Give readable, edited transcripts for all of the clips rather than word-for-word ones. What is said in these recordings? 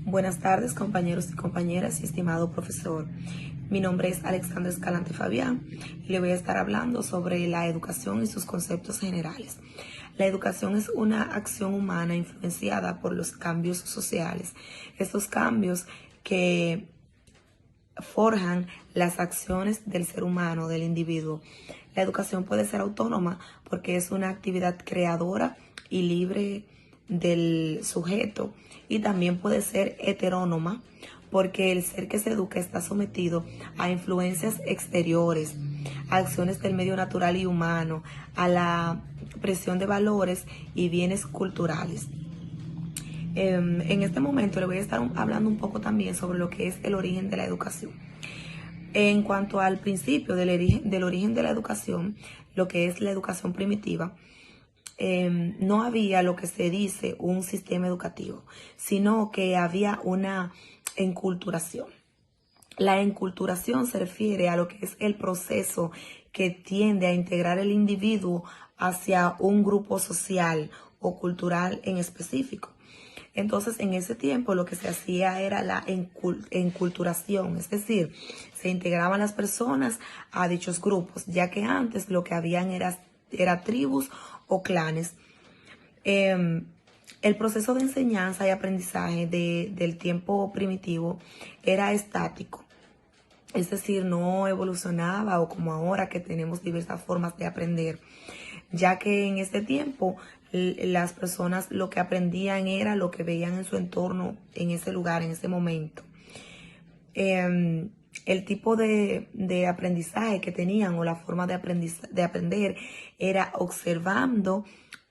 Buenas tardes, compañeros y compañeras y estimado profesor. Mi nombre es Alexandra Escalante Fabián y le voy a estar hablando sobre la educación y sus conceptos generales. La educación es una acción humana influenciada por los cambios sociales. Estos cambios que forjan las acciones del ser humano, del individuo. La educación puede ser autónoma porque es una actividad creadora y libre del sujeto, y también puede ser heterónoma porque el ser que se educa está sometido a influencias exteriores, a acciones del medio natural y humano, a la presión de valores y bienes culturales. En este momento le voy a estar hablando un poco también sobre lo que es el origen de la educación. En cuanto al principio del origen de la educación, lo que es la educación primitiva, no había lo que se dice un sistema educativo, sino que había una enculturación. La enculturación se refiere a lo que es el proceso que tiende a integrar el individuo hacia un grupo social o cultural en específico. Entonces, en ese tiempo lo que se hacía era la enculturación, es decir, se integraban las personas a dichos grupos, ya que antes lo que habían era tribus o clanes. El proceso de enseñanza y aprendizaje del tiempo primitivo era estático, es decir, no evolucionaba o como ahora que tenemos diversas formas de aprender, ya que en ese tiempo las personas lo que aprendían era lo que veían en su entorno, en ese lugar, en ese momento. El tipo de aprendizaje que tenían o la forma de aprender era observando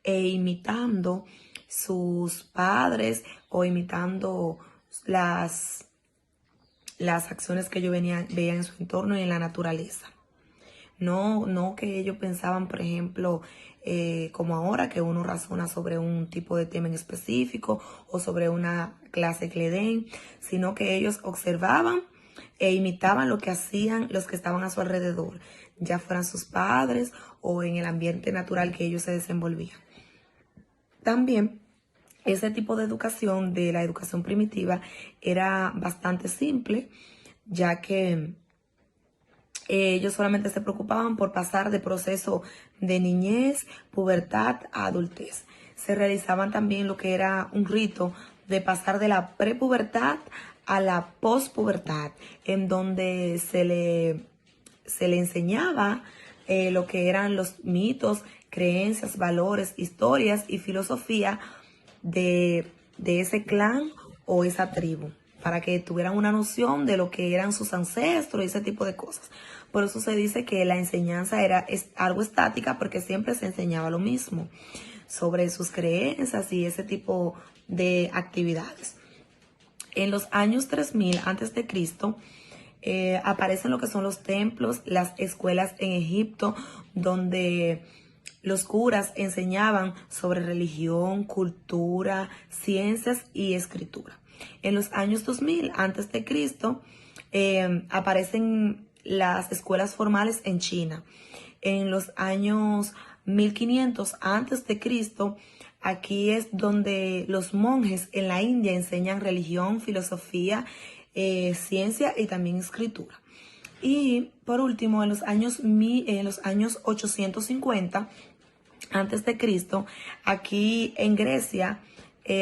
e imitando sus padres o imitando las acciones que ellos veían en su entorno y en la naturaleza. No que ellos pensaban, por ejemplo, como ahora que uno razona sobre un tipo de tema en específico o sobre una clase que le den, sino que ellos observaban e imitaban lo que hacían los que estaban a su alrededor, ya fueran sus padres o en el ambiente natural que ellos se desenvolvían. También ese tipo de educación, de la educación primitiva, era bastante simple, ya que ellos solamente se preocupaban por pasar de proceso de niñez, pubertad a adultez. Se realizaban también lo que era un rito de pasar de la prepubertad a la pospubertad, en donde se le enseñaba lo que eran los mitos, creencias, valores, historias y filosofía de ese clan o esa tribu, para que tuvieran una noción de lo que eran sus ancestros y ese tipo de cosas. Por eso se dice que la enseñanza es algo estática, porque siempre se enseñaba lo mismo sobre sus creencias y ese tipo de actividades. En los años 3000 a.C., aparecen lo que son los templos, las escuelas en Egipto, donde los curas enseñaban sobre religión, cultura, ciencias y escritura. En los años 2000 a.C., aparecen las escuelas formales en China. En los años 1500 a.C., aquí es donde los monjes en la India enseñan religión, filosofía, ciencia y también escritura. Y por último, en los años 850 antes de Cristo, aquí en Grecia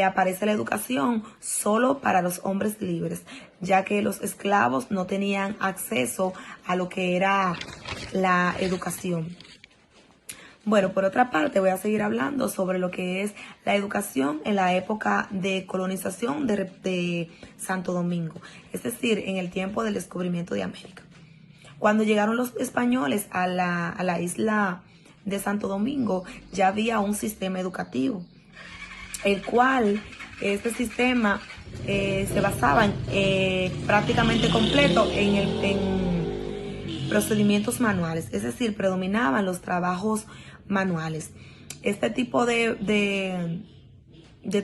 aparece la educación solo para los hombres libres, ya que los esclavos no tenían acceso a lo que era la educación. Bueno, por otra parte, voy a seguir hablando sobre lo que es la educación en la época de colonización de Santo Domingo, es decir, en el tiempo del descubrimiento de América. Cuando llegaron los españoles a la isla de Santo Domingo, ya había un sistema educativo, el cual este sistema se basaba prácticamente completo en procedimientos manuales, es decir, predominaban los trabajos manuales. Este tipo de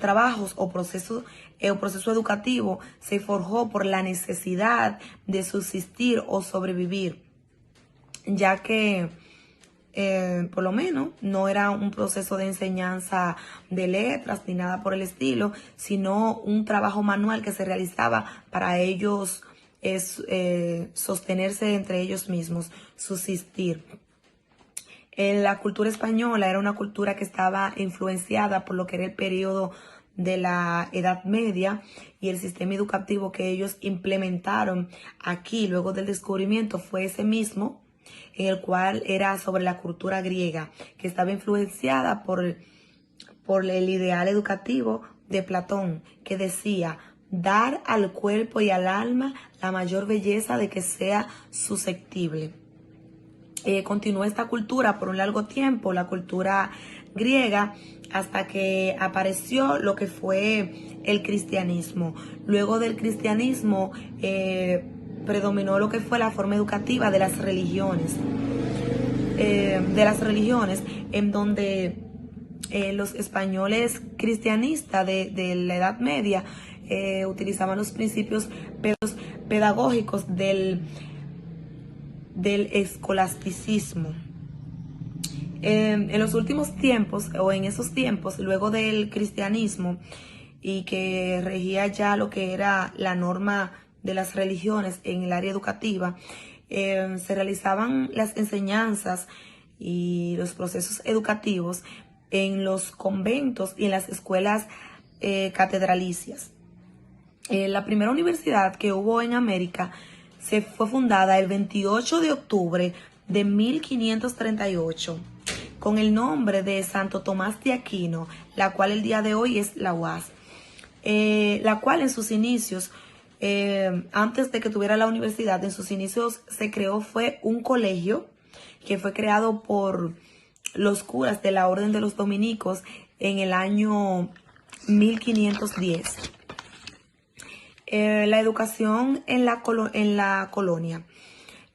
trabajos o proceso educativo se forjó por la necesidad de subsistir o sobrevivir, ya que por lo menos, no era un proceso de enseñanza de letras ni nada por el estilo, sino un trabajo manual que se realizaba para ellos sostenerse entre ellos mismos, subsistir. La cultura española era una cultura que estaba influenciada por lo que era el periodo de la Edad Media, y el sistema educativo que ellos implementaron aquí luego del descubrimiento fue ese mismo, en el cual era sobre la cultura griega, que estaba influenciada por el ideal educativo de Platón, que decía: dar al cuerpo y al alma la mayor belleza de que sea susceptible. Continuó esta cultura por un largo tiempo, la cultura griega, hasta que apareció lo que fue el cristianismo. Luego del cristianismo predominó lo que fue la forma educativa de las religiones, en donde los españoles cristianistas de la Edad Media utilizaban los principios pedagógicos del escolasticismo. En los últimos tiempos, o en esos tiempos, luego del cristianismo, y que regía ya lo que era la norma de las religiones en el área educativa, se realizaban las enseñanzas y los procesos educativos en los conventos y en las escuelas catedralicias. La primera universidad que hubo en América fue fundada el 28 de octubre de 1538 con el nombre de Santo Tomás de Aquino, la cual el día de hoy es la UAS, la cual en sus inicios, antes de que tuviera la universidad, en sus inicios se creó, fue un colegio que fue creado por los curas de la Orden de los Dominicos en el año 1510. La educación en la colonia.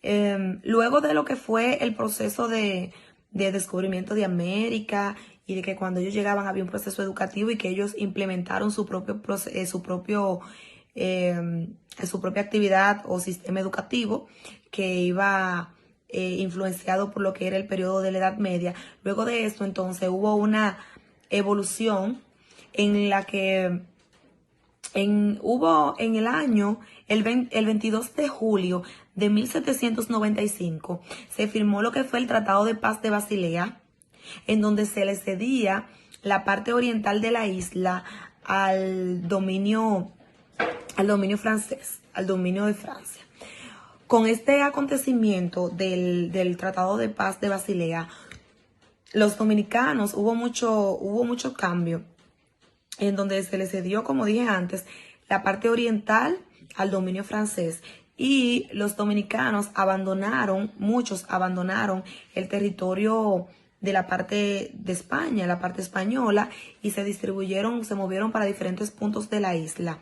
Luego de lo que fue el proceso de descubrimiento de América, y de que cuando ellos llegaban había un proceso educativo y que ellos implementaron su propia actividad o sistema educativo que iba influenciado por lo que era el periodo de la Edad Media. Luego de esto, entonces, hubo una evolución en la que hubo en el año, el 22 de julio de 1795, se firmó lo que fue el Tratado de Paz de Basilea, en donde se le cedía la parte oriental de la isla al dominio francés, al dominio de Francia. Con este acontecimiento del Tratado de Paz de Basilea, los dominicanos hubo mucho cambio, en donde se le cedió, como dije antes, la parte oriental al dominio francés, y los dominicanos muchos abandonaron el territorio de la parte de España, la parte española, y se movieron para diferentes puntos de la isla.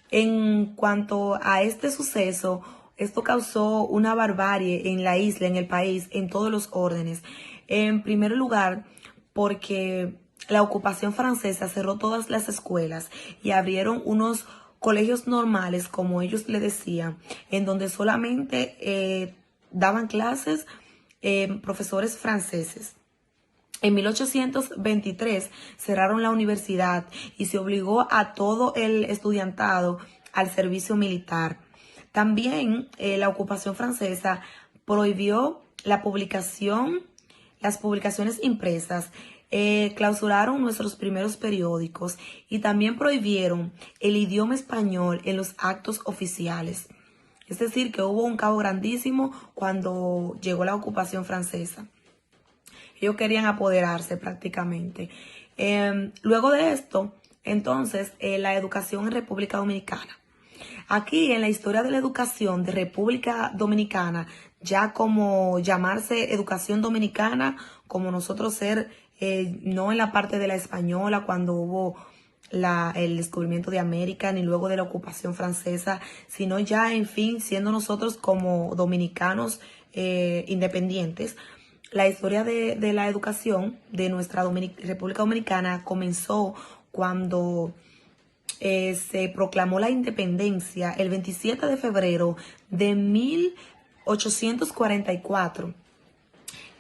En cuanto a este suceso, esto causó una barbarie en la isla, en el país, en todos los órdenes. En primer lugar, porque la ocupación francesa cerró todas las escuelas y abrieron unos colegios normales, como ellos le decían, en donde solamente daban clases profesores franceses. En 1823 cerraron la universidad y se obligó a todo el estudiantado al servicio militar. También la ocupación francesa prohibió las publicaciones impresas, clausuraron nuestros primeros periódicos y también prohibieron el idioma español en los actos oficiales. Es decir, que hubo un caos grandísimo cuando llegó la ocupación francesa. Ellos querían apoderarse prácticamente. Luego de esto, entonces, la educación en República Dominicana. Aquí, en la historia de la educación de República Dominicana, ya como llamarse educación dominicana, como nosotros ser, no en la parte de la española, cuando hubo el descubrimiento de América, ni luego de la ocupación francesa, sino ya, en fin, siendo nosotros como dominicanos independientes. La historia de la educación de nuestra República Dominicana comenzó cuando se proclamó la independencia el 27 de febrero de 1844.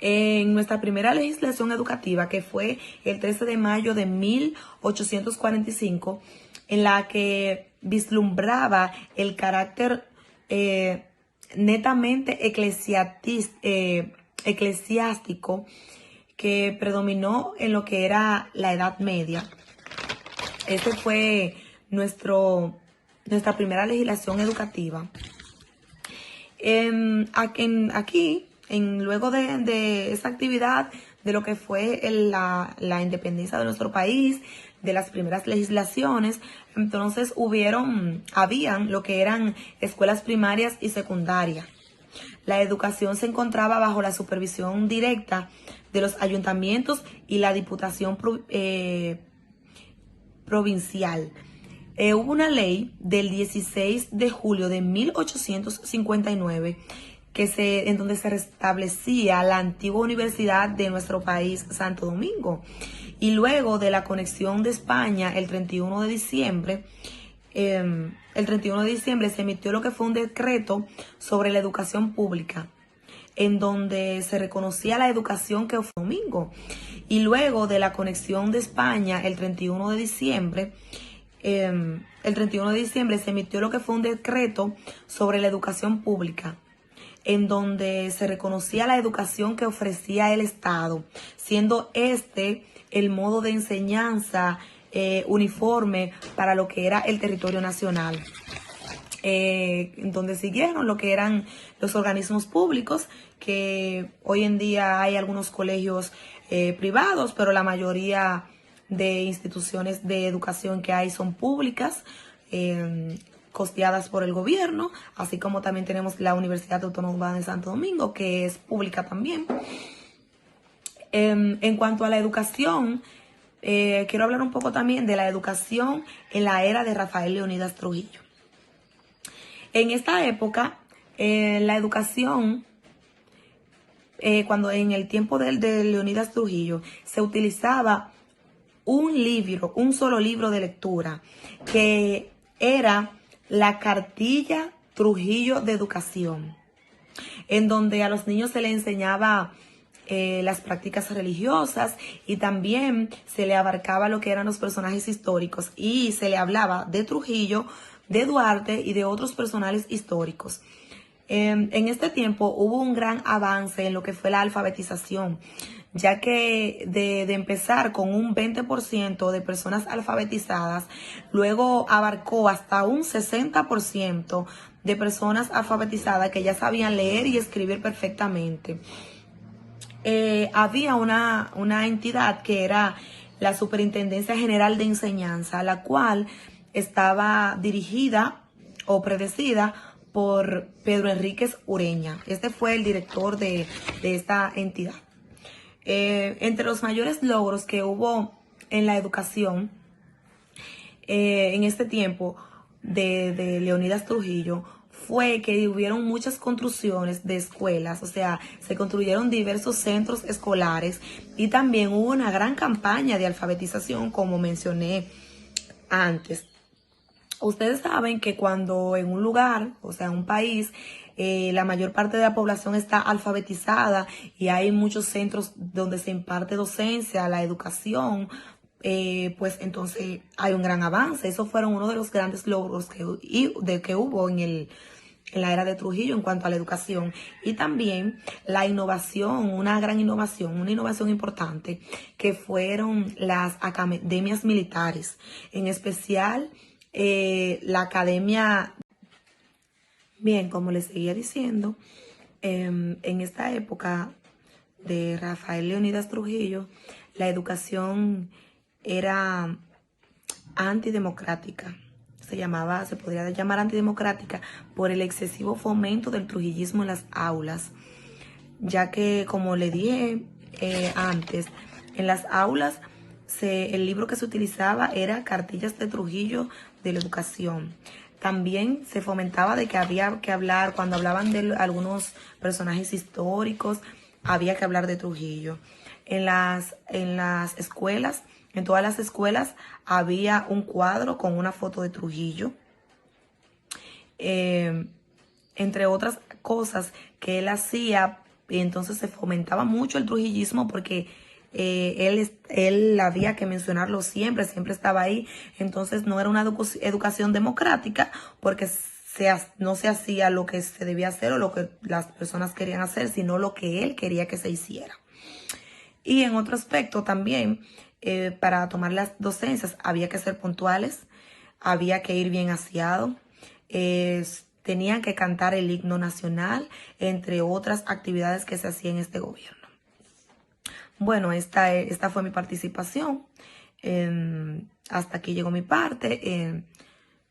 En nuestra primera legislación educativa, que fue el 13 de mayo de 1845, en la que vislumbraba el carácter netamente eclesiástico que predominó en lo que era la Edad Media. Esta fue nuestra primera legislación educativa. Luego de esa actividad, de lo que fue la independencia de nuestro país, de las primeras legislaciones, entonces habían lo que eran escuelas primarias y secundarias. La educación se encontraba bajo la supervisión directa de los ayuntamientos y la diputación provincial. Hubo una ley del 16 de julio de 1859 en donde se restablecía la antigua universidad de nuestro país, Santo Domingo. Y luego de la conexión de España, el 31 de diciembre se emitió lo que fue un decreto sobre la educación pública, en donde se reconocía la educación que fue Domingo. Y luego de la conexión de España, el 31 de diciembre se emitió lo que fue un decreto sobre la educación pública, en donde se reconocía la educación que ofrecía el Estado, siendo el modo de enseñanza uniforme para lo que era el territorio nacional. Donde siguieron lo que eran los organismos públicos, que hoy en día hay algunos colegios privados, pero la mayoría de instituciones de educación que hay son públicas, costeadas por el gobierno, así como también tenemos la Universidad Autónoma de Santo Domingo, que es pública también. En cuanto a la educación, quiero hablar un poco también de la educación en la era de Rafael Leónidas Trujillo. En esta época, la educación, cuando en el tiempo de Leónidas Trujillo, se utilizaba un solo libro de lectura, que era la Cartilla Trujillo de Educación, en donde a los niños se les enseñaba las prácticas religiosas, y también se le abarcaba lo que eran los personajes históricos, y se le hablaba de Trujillo, de Duarte y de otros personajes históricos. En este tiempo hubo un gran avance en lo que fue la alfabetización, ya que de empezar con un 20% de personas alfabetizadas, luego abarcó hasta un 60% de personas alfabetizadas que ya sabían leer y escribir perfectamente. Había una entidad que era la Superintendencia General de Enseñanza, la cual estaba dirigida o predecida por Pedro Enríquez Ureña. Este fue el director de esta entidad. Entre los mayores logros que hubo en la educación en este tiempo de Leónidas Trujillo fue que hubieron muchas construcciones de escuelas, o sea, se construyeron diversos centros escolares, y también hubo una gran campaña de alfabetización, como mencioné antes. Ustedes saben que cuando en un lugar, o sea, en un país, la mayor parte de la población está alfabetizada y hay muchos centros donde se imparte docencia, la educación, pues entonces hay un gran avance. Esos fueron uno de los grandes logros que hubo en la era de Trujillo en cuanto a la educación. Y también la innovación, una innovación importante, que fueron las academias militares, en especial la academia. Bien, como les seguía diciendo, en esta época de Rafael Leónidas Trujillo, la educación era antidemocrática. Se podría llamar antidemocrática por el excesivo fomento del trujillismo en las aulas, ya que, como le dije antes, en las aulas el libro que se utilizaba era Cartillas de Trujillo de la Educación. También se fomentaba de que había que hablar, cuando hablaban de algunos personajes históricos, había que hablar de Trujillo. En las escuelas, en todas las escuelas, había un cuadro con una foto de Trujillo. Entre otras cosas que él hacía y entonces se fomentaba mucho el trujillismo porque él había que mencionarlo siempre estaba ahí. Entonces no era una educación democrática porque no se hacía lo que se debía hacer o lo que las personas querían hacer, sino lo que él quería que se hiciera. Y en otro aspecto también, para tomar las docencias había que ser puntuales, había que ir bien aseado, tenían que cantar el himno nacional, entre otras actividades que se hacían en este gobierno. Bueno, esta fue mi participación. Hasta aquí llegó mi parte.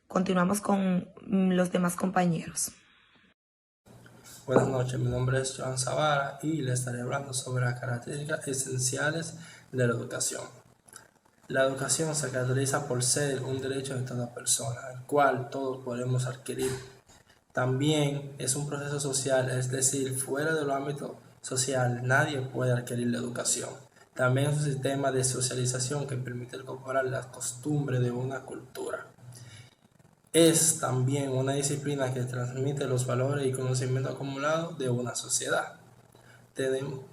Continuamos con los demás compañeros. Buenas noches, mi nombre es Joan Zavara y le estaré hablando sobre las características esenciales de la educación. La educación se caracteriza por ser un derecho de toda persona, el cual todos podemos adquirir. También es un proceso social, es decir, fuera del ámbito social nadie puede adquirir la educación. También es un sistema de socialización que permite incorporar las costumbres de una cultura. Es también una disciplina que transmite los valores y conocimientos acumulados de una sociedad.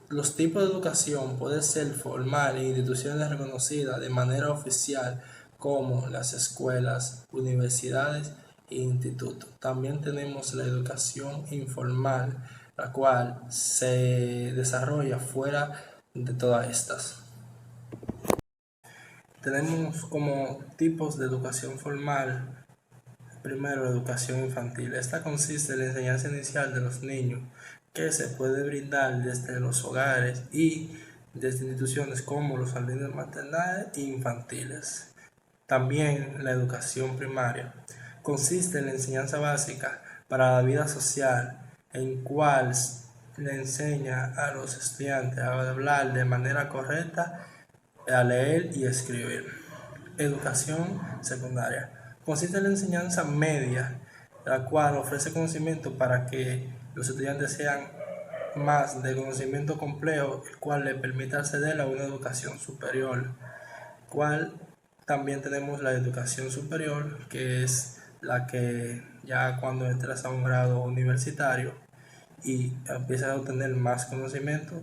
Los tipos de educación pueden ser formal en instituciones reconocidas de manera oficial como las escuelas, universidades e institutos. También tenemos la educación informal, la cual se desarrolla fuera de todas estas. Tenemos como tipos de educación formal. Primero, educación infantil. Esta consiste en la enseñanza inicial de los niños que se puede brindar desde los hogares y desde instituciones como los jardines maternales e infantiles. También la educación primaria consiste en la enseñanza básica para la vida social, en cual le enseña a los estudiantes a hablar de manera correcta, a leer y escribir. Educación secundaria consiste en la enseñanza media, la cual ofrece conocimiento para que los estudiantes sean más de conocimiento complejo, el cual le permite acceder a una educación superior. Cual también tenemos la educación superior, que es la que ya cuando entras a un grado universitario y empiezas a obtener más conocimiento,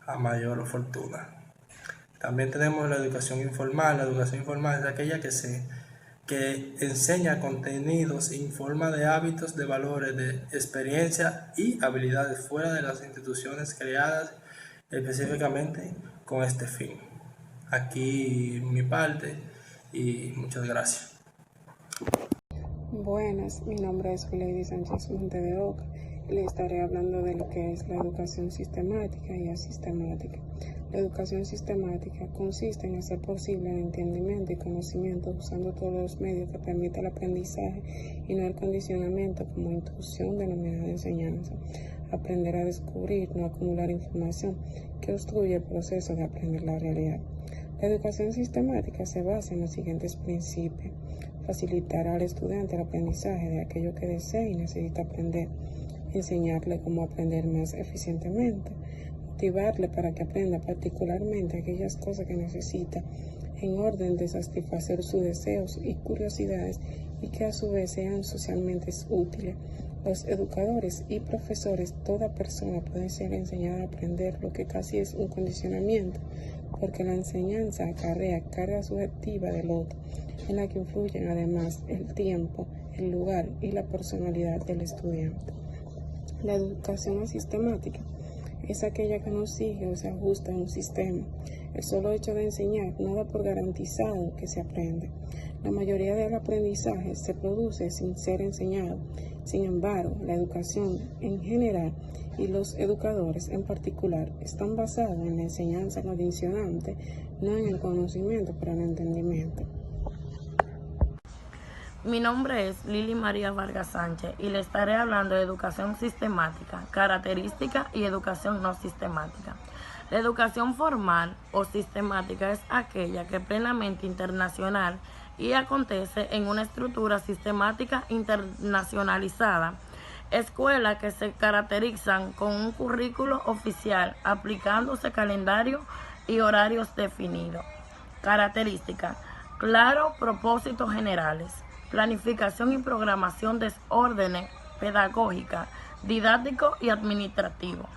a mayor fortuna. También tenemos la educación informal. La educación informal es aquella que enseña contenidos e informa de hábitos, de valores, de experiencia y habilidades fuera de las instituciones creadas específicamente con este fin. Aquí mi parte y muchas gracias. Buenas, mi nombre es Lady Sánchez Monte de Oca y le estaré hablando de lo que es la educación sistemática y asistemática. La educación sistemática consiste en hacer posible el entendimiento y conocimiento usando todos los medios que permitan el aprendizaje y no el condicionamiento como instrucción denominada enseñanza. Aprender a descubrir, no acumular información que obstruye el proceso de aprender la realidad. La educación sistemática se basa en los siguientes principios: facilitar al estudiante el aprendizaje de aquello que desea y necesita aprender, enseñarle cómo aprender más eficientemente, motivarle para que aprenda particularmente aquellas cosas que necesita en orden de satisfacer sus deseos y curiosidades y que a su vez sean socialmente útiles. Los educadores y profesores, toda persona puede ser enseñada a aprender, lo que casi es un condicionamiento, porque la enseñanza acarrea carga subjetiva del otro, en la que influyen además el tiempo, el lugar y la personalidad del estudiante. La educación asistemática es aquella que no sigue o se ajusta a un sistema. El solo hecho de enseñar no da por garantizado que se aprende. La mayoría del aprendizaje se produce sin ser enseñado. Sin embargo, la educación en general y los educadores en particular están basados en la enseñanza condicionante, no en el conocimiento, pero en el entendimiento. Mi nombre es Lili María Vargas Sánchez y le estaré hablando de educación sistemática, característica y educación no sistemática. La educación formal o sistemática es aquella que es plenamente internacional y acontece en una estructura sistemática internacionalizada. Escuelas que se caracterizan con un currículo oficial aplicándose calendario y horarios definidos. Características: claro, propósitos generales. Planificación y programación de órdenes pedagógicas, didáctico y administrativo.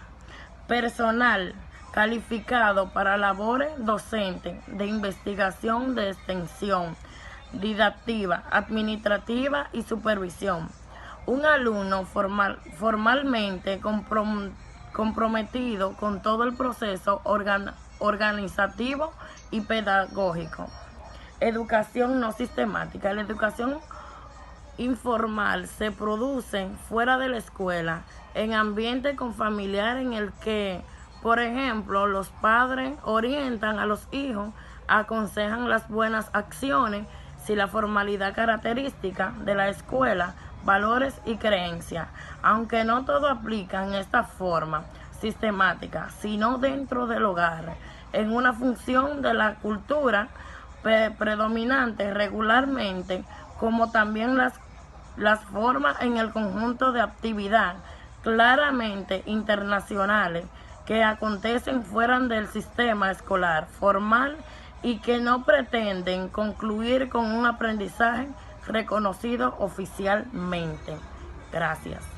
personal calificado para labores docentes de investigación, de extensión, didactiva, administrativa y supervisión. Un alumno formalmente comprometido con todo el proceso organizativo y pedagógico. Educación no sistemática. La educación informal se produce fuera de la escuela, en ambiente con familiar en el que, por ejemplo, los padres orientan a los hijos, aconsejan las buenas acciones, si la formalidad característica de la escuela, valores y creencias, aunque no todo aplica en esta forma sistemática, sino dentro del hogar, en una función de la cultura predominante regularmente, como también las formas en el conjunto de actividad claramente internacionales que acontecen fuera del sistema escolar formal y que no pretenden concluir con un aprendizaje reconocido oficialmente. Gracias.